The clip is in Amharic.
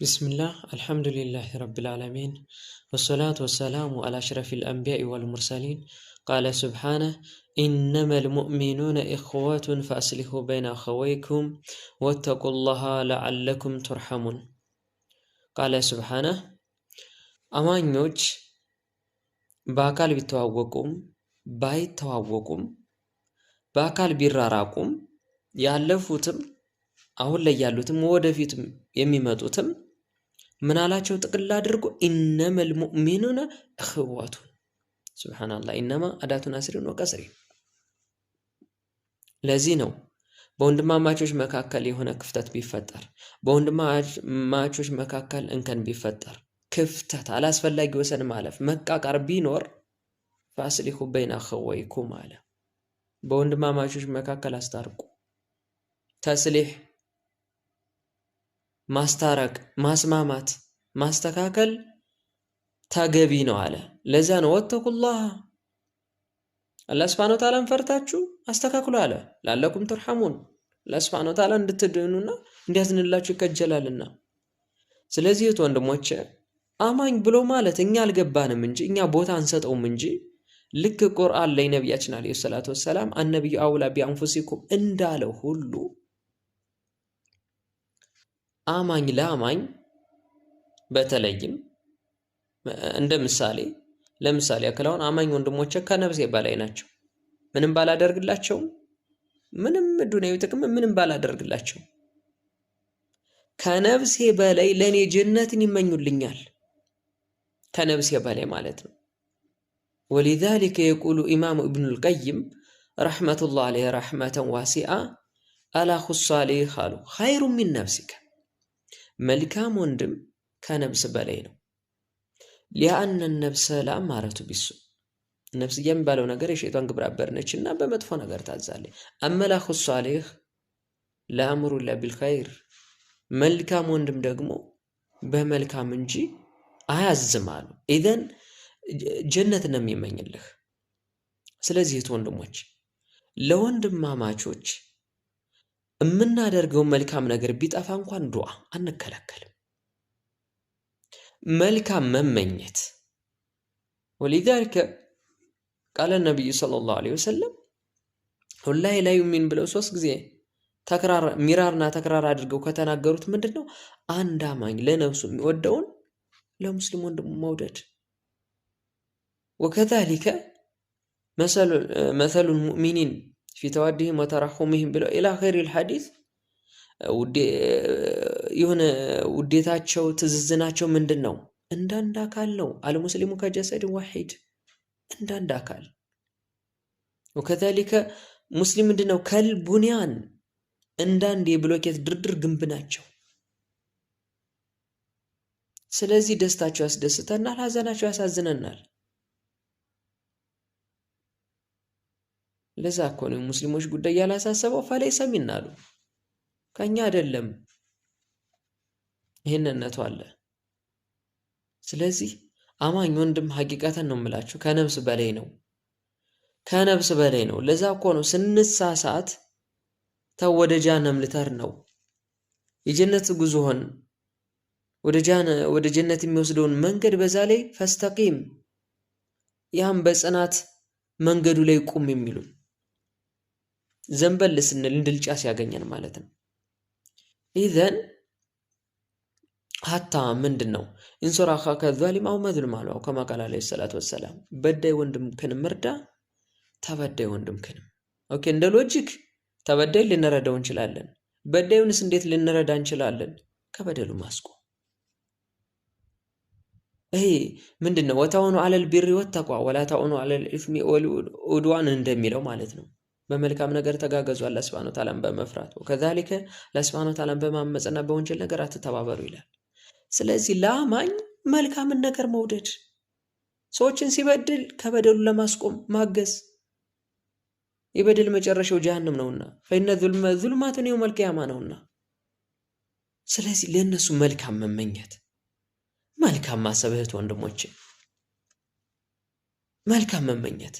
بسم الله الحمد لله رب العالمين والصلاة والسلام على أشرف الأنبياء والمرسلين قال سبحانه إنما المؤمنون إخوة فأصلحوا بين أخويكم واتقوا الله لعلكم ترحمون قال سبحانه أمانيوج بأكال بيتواوقكم بايتواوقكم بأكال بيراراكم يالفوتم أهو اللي يالوتم ودفيتم يميمتوتم من አላቸው ጥቅል አድርጎ إنما المؤمنون إخوة سبحان الله إنما أداة نصر وكسر ለዚህ ነው በወንድማማቾች መካከል የሆነ ክፍተት ቢፈጠር በወንድማማቾች መካከል እንከን ቢፈጠር ክፍተት አላስፈላጊ ወሰን ማለፍ መቃቃር ቢኖር فأصلحوا بين أخويكم አለ በወንድማማቾች መካከል አስታርቁ ተስሊህ ማስታረቅ ማስማማት ማስተካከል ተገቢ ነው አለ ለዛ ነው ወተቁላህ አላህ Subhanahu Wa Ta'ala ፈርታችሁ አስተካክሉ አለ ላለኩም ተርሐሙን አላህ Subhanahu Wa Ta'ala እንድትድኑና እንዲያዝንላችሁ ይከጀላልና ስለዚህ ወንድሞቼ አማኝ ብሎ ማለት እኛ አልገባንም እንጂ እኛ ቦታ አንሰጠውም እንጂ ልክ ቁርአን ላይ ነብያችን አለይሂ ሰላቱ ወሰለም አንነብዩ አውላ ቢአንፉሲኩም እንዳለው ሁሉ አማኝ ለአማኝ በተለይም እንደ ለምሳሌ አከላውን አማኝ ወንድሞቼ ከነፍሴ በላይ ናቸው ምንም ባላደርግላቸው ምንም ዱንያዊ ጥቅም ምንም ባላደርግላቸው ከነፍሴ በላይ ለኔ ጀነትን ይመኙልኛል ከነፍሴ በላይ ማለት ነው ولذلك يقول إمام ابن القيم رحمة الله عليه رحمة واسعة ألا خصالي خالو خير من نفسك መልካም ወንድም ከነፍስ በላይ ነው لأن النفس لأمارة بالسوء ነፍስ የሚባለው ነገር የሸይጣን ግብረ አበር ነችና በመጥፎ ነገር ታዛለች አመላኹ ሷሊህ ለአምሩ ለቢልኸይር መልካም ወንድም ደግሞ በመልካም እንጂ አያዝማሉ ኢዘን ጀነት ነው የሚመኝልህ ስለዚህ ወንድሞች ለወንድማማቾች የምናደርገው መልካም ነገር ቢጠፋ እንኳን ዱዓ አንከለከልም መልካም መመኘት ولذلك قال النبي صلى الله عليه وسلم والله لا يؤمن ብለው 3 ጊዜ ሚራርና ተክራር አድርገው ከተናገሩት ምንድነው አንድ አማኝ ለነፍሱ የሚወደውን ለሙስሊም ወንድሙ መውደድ وكذلك مثل المؤمنين في توادهم وترحمهم بلا إلى غير الحديث يهون وديتاچو تززناچو ምንድነው እንዳንድ አካል ነው አልሙስሊሙ ከጀሰድ ዋሂድ እንዳንድ አካል وكذلك ሙስሊም ምንድነው ከልቡንያን እንዳንድ የብሎኬት ድርድር ግንብ ናቸው ስለዚህ ደስታቸው ያስደስተናል ሐዘናቸው ያሳዝነናል ለዛ እኮ ነው ሙስሊሞች ጉዳይ ያላሳሰበው ፈለይሰ ሚናሉ ከኛ አይደለም ይሄንነቱ አለ ስለዚህ አማኝ ወንድም ሐቂቃተን ነው የምላችሁ ከነፍስ በላይ ነው ለዛ እኮ ነው ስንሳሳት ተወደ ጀሃነም ልተር ነው የጀነት ጉዞህን ወደ ጀነት የሚወስደውን መንገድ በዛ ላይ ፈስተቂም ያም በጽናት መንገዱ ላይ ቁም የሚሉ ዘንበል ስንል እንድልጫስ ያገኘን ማለት ነው ኢዘን ሐታ ምንድነው እንሶራኻ ከዛሊም አው መዝሉም አለው ከማ ቃል አለይሂ ሰላቱ ወሰለም በዳይ ወንድምክን ምርዳ ተበዳይ ወንድምክን ኦኬ እንደ ሎጂክ ተበዳይ ልንረዳው እንችላለን በዳዩንስ እንዴት ልንረዳ እንችላለን ከበደሉ ማስቆ ምንድነው ወታውኑ አለል ቢሪ ወተቋ ወላ ታውኑ አለል ኢስሚ ወልኡድዋን እንደሚለው ማለት ነው በመልካም ነገር ተጋገዙ አላህ Subhanahu Wa Ta'ala በመፍራት وكذلك አላህ Subhanahu Wa Ta'ala በማመጽና በወንጀል ነገር አትተባበሩ ይላል ስለዚህ ለአማኝ መልካምን ነገር መውደድ ሰዎችን ሲበድል ከበደሉ ለማስቆም ማገዝ የበደል መጨረሻው ጀሃነም ነውና فإن ظلمات يوم القيامة ነውና ስለዚህ ለነሱ መልካም መመኘት መልካም ማሰብህት ወንድሞቼ መልካም መመኘት